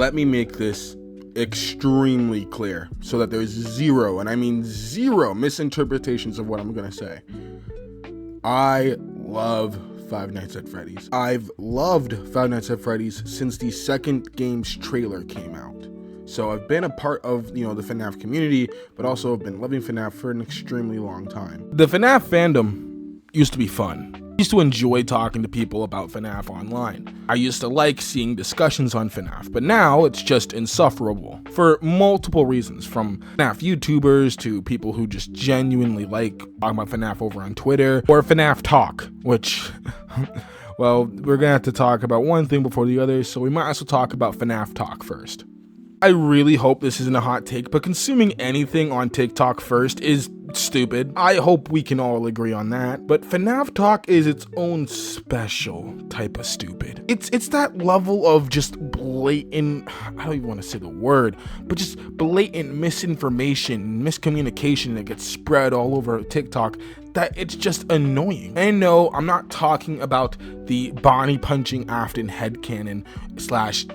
Let me make this extremely clear so that there's zero, and I mean zero, misinterpretations of what I'm gonna say. I love Five Nights at Freddy's. I've loved Five Nights at Freddy's since the second game's trailer came out. So I've been a part of, the FNAF community, but also have been loving FNAF for an extremely long time. The FNAF fandom used to be fun. I used to enjoy talking to people about FNAF online. I used to like seeing discussions on FNAF, but now it's just insufferable for multiple reasons, from FNAF YouTubers to people who just genuinely like talking about FNAF over on Twitter, or FNAF Talk, which, well, we're gonna have to talk about one thing before the other, so we might as well talk about FNAF Talk first. I really hope this isn't a hot take, but consuming anything on TikTok first is stupid. I hope we can all agree on that. But FNAF Talk is its own special type of stupid. It's that level of just blatant, I don't even want to say the word, but just blatant misinformation, miscommunication that gets spread all over TikTok, that it's just annoying. And no, I'm not talking about the Bonnie punching Afton headcanon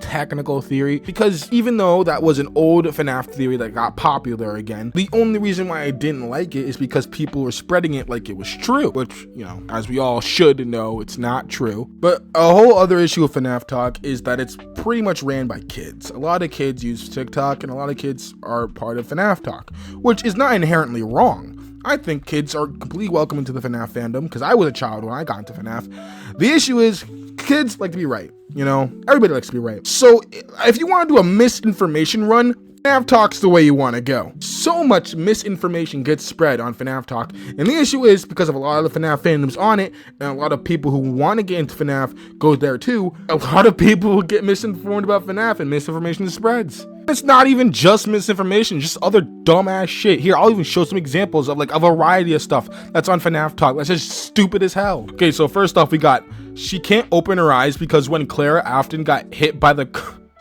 / technical theory, because even though that was an old FNAF theory that got popular again, the only reason why I didn't like it is because people were spreading it like it was true, which, as we all should know, it's not true. But a whole other issue of FNAF Talk is that it's pretty much ran by kids. A lot of kids use TikTok, and a lot of kids are part of FNAF Talk, which is not inherently wrong. I think kids are completely welcome into the FNAF fandom, because I was a child when I got into FNAF. The issue is, kids like to be right, Everybody likes to be right. So, if you want to do a misinformation run, FNAF Talk's the way you want to go. So much misinformation gets spread on FNAF Talk, and the issue is, because of a lot of the FNAF fandoms on it, and a lot of people who want to get into FNAF go there too, a lot of people will get misinformed about FNAF, and misinformation spreads. It's not even just misinformation, just other dumbass shit. Here, I'll even show some examples of a variety of stuff that's on FNAF Talk that's just stupid as hell. Okay, so first off, we got, she can't open her eyes because when Clara Afton got hit by the...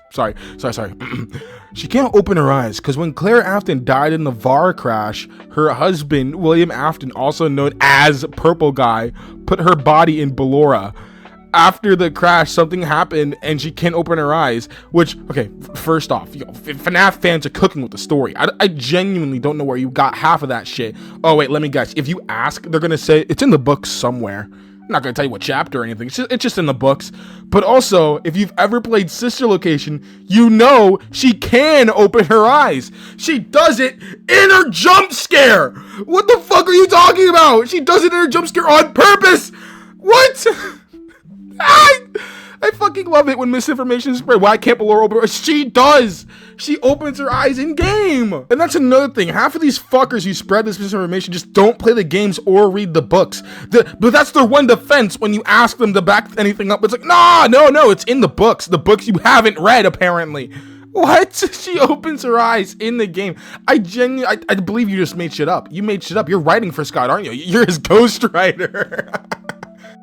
Sorry. She can't open her eyes because when Claire Afton died in the VAR crash, her husband, William Afton, also known as Purple Guy, put her body in Ballora. After the crash, something happened and she can't open her eyes, which, okay, first off, FNAF fans are cooking with the story. I genuinely don't know where you got half of that shit. Oh, wait, let me guess. If you ask, they're going to say it's in the books somewhere. I'm not going to tell you what chapter or anything. It's just in the books. But also, if you've ever played Sister Location, you know she can open her eyes. She does it in her jump scare. What the fuck are you talking about? She does it in her jump scare on purpose. What? I fucking love it when misinformation is spread. Why can't Ballora open her eyes? She does. She opens her eyes in game. And that's another thing. Half of these fuckers who spread this misinformation just don't play the games or read the books. But that's their one defense when you ask them to back anything up. It's like, no, it's in the books. The books you haven't read, apparently. What? She opens her eyes in the game. I believe you just made shit up. You made shit up. You're writing for Scott, aren't you? You're his ghostwriter.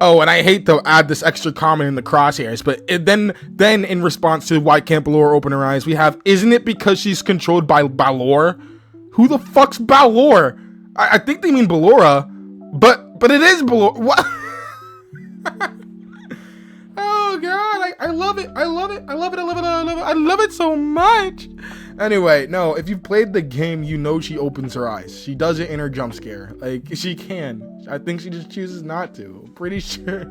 Oh, and I hate to add this extra comment in the crosshairs, but then in response to why can't Ballora open her eyes, we have, isn't it because she's controlled by Balor? Who the fuck's Balor? I think they mean Ballora, but it is Balor. What? Oh god, I love it. I love it so much. Anyway, no, if you've played the game, you know she opens her eyes. She does it in her jump scare. She can. I think she just chooses not to. I'm pretty sure.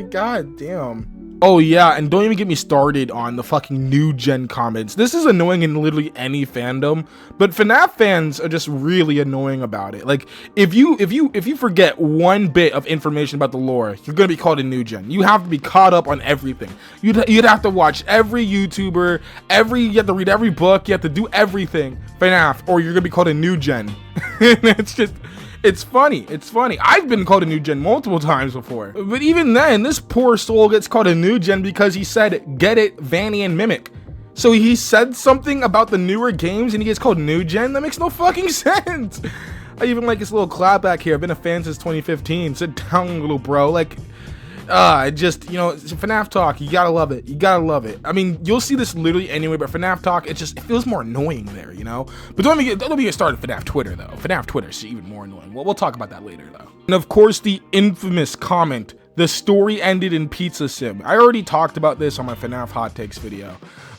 God damn. Oh yeah, and don't even get me started on the fucking new gen comments. This is annoying in literally any fandom, but FNAF fans are just really annoying about it. If you forget one bit of information about the lore, you're gonna be called a new gen. You have to be caught up on everything. You'd have to watch every YouTuber, you have to read every book, you have to do everything FNAF, or you're gonna be called a new gen. It's funny. I've been called a new gen multiple times before. But even then, this poor soul gets called a new gen because he said, get it, Vanny and Mimic. So he said something about the newer games and he gets called new gen? That makes no fucking sense. I even like his little clap back here. I've been a fan since 2015. Sit down, little bro. FNAF Talk, you gotta love it. I mean, you'll see this literally anyway, but FNAF Talk, it feels more annoying there, But don't get started FNAF Twitter, though. FNAF Twitter is even more annoying. We'll talk about that later, though. And of course, the infamous comment The story ended in Pizza Sim. I already talked about this on my FNAF Hot Takes video.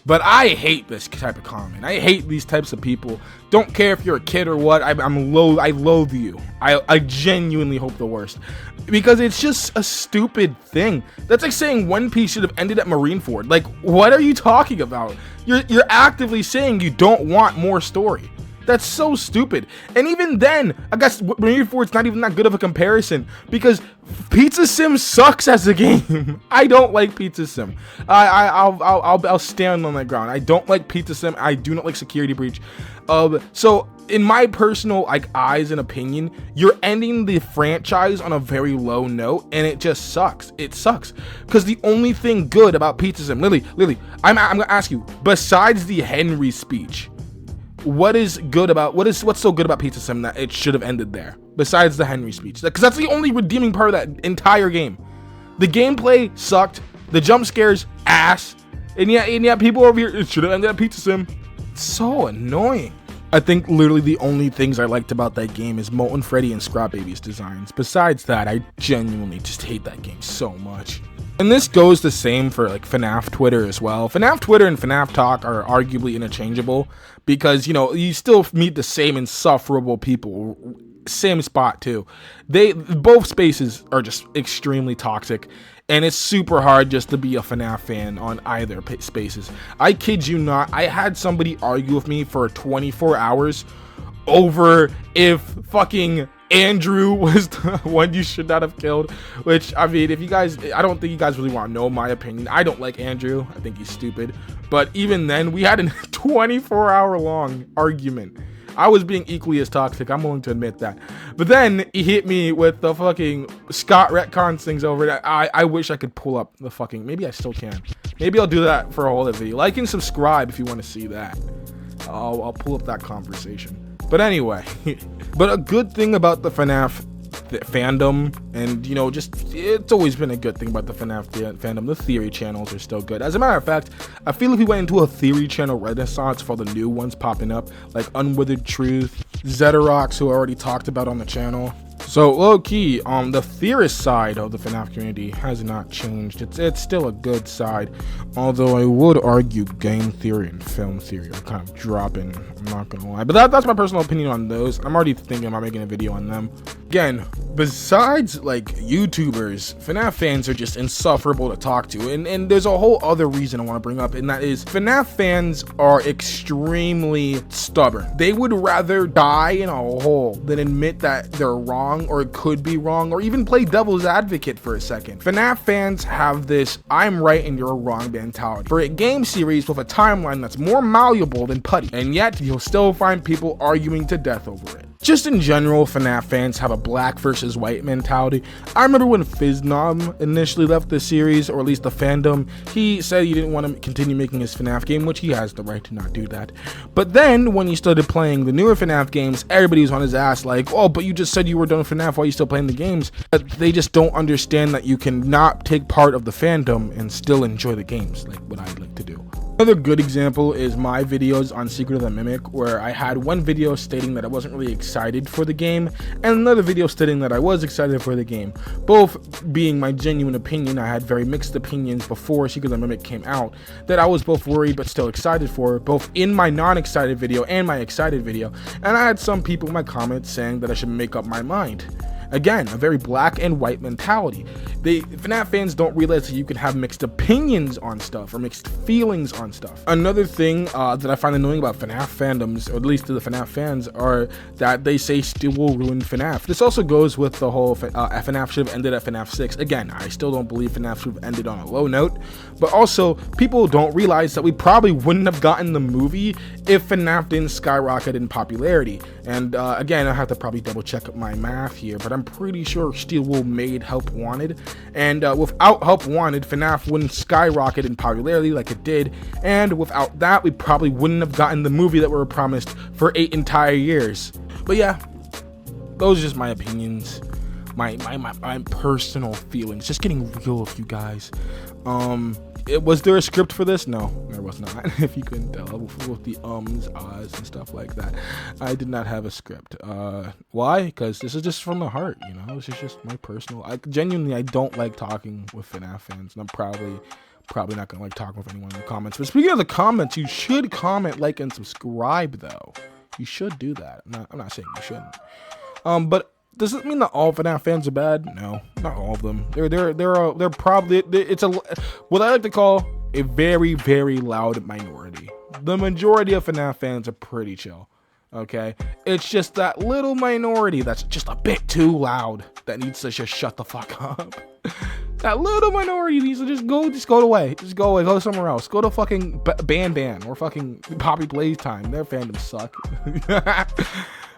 But I hate this type of comment. I hate these types of people. Don't care if you're a kid or what. I loathe you. I genuinely hope the worst. Because it's just a stupid thing. That's like saying One Piece should have ended at Marineford. Like, what are you talking about? You're actively saying you don't want more story. That's so stupid. And even then, I guess Marineford's not even that good of a comparison because Pizza Sim sucks as a game. I don't like Pizza Sim. I'll stand on that ground. I don't like Pizza Sim. I do not like Security Breach. So in my personal eyes and opinion, you're ending the franchise on a very low note, and it just sucks. It sucks because the only thing good about Pizza Sim, Lily, I'm gonna ask you. Besides the Henry speech, what's so good about Pizza Sim that it should have ended there? Besides the Henry speech, because that's the only redeeming part of that entire game. The gameplay sucked, the jump scares ass, and yet people over here, it should have ended at Pizza Sim. It's so annoying. I think literally the only things I liked about that game is Molten Freddy and Scrap Baby's designs. Besides that, I genuinely just hate that game so much. And this goes the same for FNAF Twitter as well. FNAF Twitter and FNAF Talk are arguably interchangeable because, you still meet the same insufferable people, same spot too. Both spaces are just extremely toxic, and it's super hard just to be a FNAF fan on either spaces. I kid you not, I had somebody argue with me for 24 hours over if fucking Andrew was the one you should not have killed, which, I mean, I don't think you guys really want to know my opinion. I don't like Andrew. I think he's stupid. But even then, we had a 24-hour long argument. I was being equally as toxic. I'm willing to admit that. But then he hit me with the fucking Scott retcons things over it. I wish I could pull up the fucking, maybe I still can. Maybe I'll do that for a whole other video. Like and subscribe if you want to see that. I'll pull up that conversation. But anyway, but a good thing about the FNAF fandom, and it's always been a good thing about the FNAF fandom, the theory channels are still good. As a matter of fact, I feel like we went into a theory channel renaissance for the new ones popping up, like Unwithered Truth, Zetarox, who I already talked about on the channel. So low-key, the theorist side of the FNAF community has not changed. It's still a good side, although I would argue game theory and film theory are kind of dropping, I'm not gonna lie. But that's my personal opinion on those. I'm already thinking about making a video on them. Again, besides YouTubers, FNAF fans are just insufferable to talk to, and there's a whole other reason I want to bring up, and that is FNAF fans are extremely stubborn. They would rather die in a hole than admit that they're wrong or could be wrong, or even play devil's advocate for a second. FNAF fans have this I'm right and you're wrong mentality for a game series with a timeline that's more malleable than putty, and yet you'll still find people arguing to death over it. Just in general, FNAF fans have a black versus white mentality. I remember when FizNom initially left the series, or at least the fandom, he said he didn't want to continue making his FNAF game, which he has the right to not do that. But then, when he started playing the newer FNAF games, everybody was on his ass like, oh, but you just said you were done with FNAF, why are you still playing the games? But they just don't understand that you can not take part of the fandom and still enjoy the games, like what I like to do. Another good example is my videos on Secret of the Mimic, where I had one video stating that I wasn't really excited for the game, and another video stating that I was excited for the game. Both being my genuine opinion. I had very mixed opinions before Secret of the Mimic came out, that I was both worried but still excited for, both in my non-excited video and my excited video, and I had some people in my comments saying that I should make up my mind. Again, a very black and white mentality. FNAF fans don't realize that you can have mixed opinions on stuff or mixed feelings on stuff. Another thing that I find annoying about FNAF fandoms, or at least to the FNAF fans, are that they say Steel will ruin FNAF. This also goes with the whole FNAF should have ended at FNAF 6. Again, I still don't believe FNAF should have ended on a low note, but also people don't realize that we probably wouldn't have gotten the movie if FNAF didn't skyrocket in popularity. And again, I have to probably double check my math here, but I'm pretty sure Steel Wool made Help Wanted, and without Help Wanted, FNAF wouldn't skyrocket in popularity like it did, and without that, we probably wouldn't have gotten the movie that we were promised for 8 entire years. But yeah, those are just my opinions, my personal feelings, just getting real with you guys. Was there a script for this? No, there was not. If you couldn't tell, with the ums, ahs, and stuff like that, I did not have a script. Why? Because this is just from the heart, you know. This is just my personal. I don't like talking with FNAF fans, and I'm probably not gonna like talking with anyone in the comments. But speaking of the comments, you should comment, like, and subscribe though. You should do that. I'm not saying you shouldn't. But does it mean that all FNAF fans are bad? No, not all of them. They're probably, it's what I like to call a very, very loud minority. The majority of FNAF fans are pretty chill. Okay, it's just that little minority that's just a bit too loud that needs to just shut the fuck up. That little minority needs to just go away. Just go away. Go somewhere else. Go to fucking Ban or fucking Poppy Playtime. Their fandoms suck.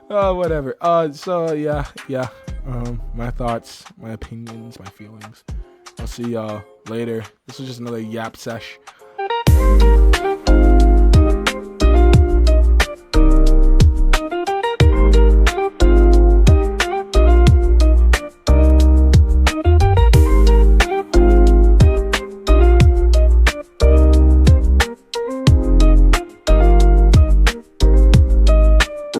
Whatever. So yeah. My thoughts, my opinions, my feelings. I'll see y'all later. This was just another yap sesh.